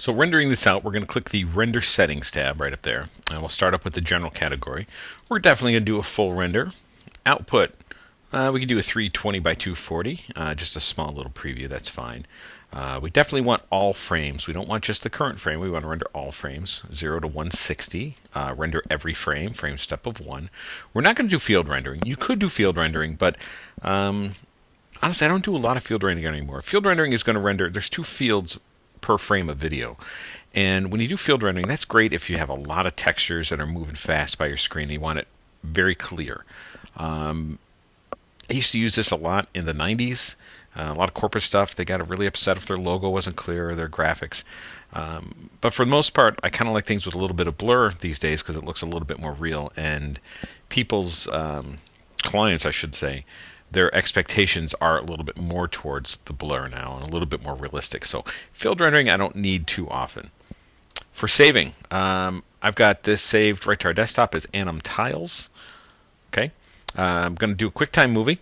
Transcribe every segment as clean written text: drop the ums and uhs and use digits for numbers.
So rendering this out, we're going to click the Render Settings tab right up there, and we'll start up with the General category. We're definitely going to do a full render. Output, we can do a 320 by 240, just a small little preview, that's fine. We definitely want all frames. We don't want just the current frame. We want to render all frames, 0 to 160. Render every frame step of 1. We're not going to do field rendering. You could do field rendering, but honestly, I don't do a lot of field rendering anymore. Field rendering is going to render, there's 2 fields per frame of video. And when you do field rendering, that's great if you have a lot of textures that are moving fast by your screen and you want it very clear. I used to use this a lot in the 90s. A lot of corporate stuff, they got really upset if their logo wasn't clear or their graphics. But for the most part, I kind of like things with a little bit of blur these days because it looks a little bit more real. And people's clients, I should say, their expectations are a little bit more towards the blur now and a little bit more realistic. So field rendering I don't need too often. For saving, I've got this saved right to our desktop as Anim Tiles. Okay, I'm going to do a QuickTime movie.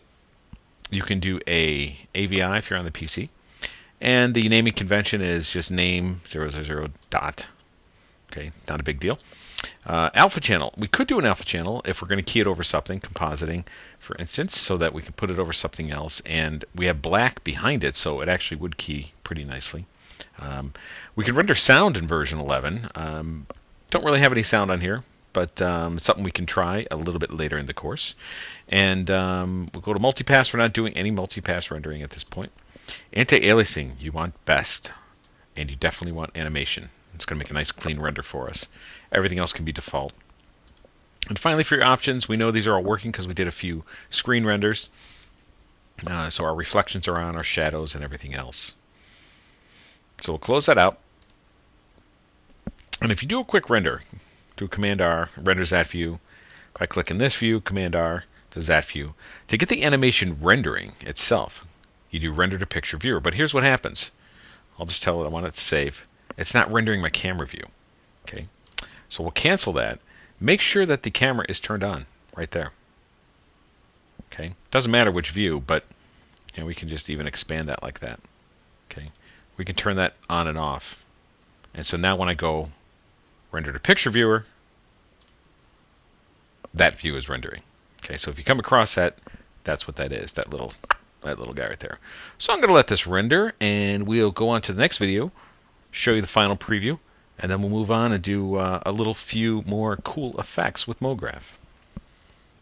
You can do a AVI if you're on the PC. And the naming convention is just name 000 dot. Okay, not a big deal. Alpha channel. We could do an alpha channel if we're going to key it over something, compositing, for instance, so that we can put it over something else. And we have black behind it, so it actually would key pretty nicely. We can render sound in version 11. Don't really have any sound on here, but it's something we can try a little bit later in the course. And we'll go to multipass. We're not doing any multipass rendering at this point. Anti-aliasing, you want best, and you definitely want animation. It's going to make a nice clean render for us. Everything else can be default. And finally, for your options, we know these are all working because we did a few screen renders. So our reflections are on, our shadows, and everything else. So we'll close that out. And if you do a quick render, do Command R, renders that view. If I click in this view, Command R does that view. To get the animation rendering itself, you do render to picture viewer. But here's what happens. I'll just tell it I want it to save. It's not rendering my camera view. Okay, so we'll cancel that. Make sure that the camera is turned on right there. Okay, doesn't matter which view, but we can just even expand that like that. Okay, we can turn that on and off. And so now when I go render to picture viewer, that view is rendering. Okay, so if you come across that, that's what that is, that little guy right there. So I'm going to let this render, and we'll go on to the next video, show you the final preview, and then we'll move on and do a little few more cool effects with MoGraph.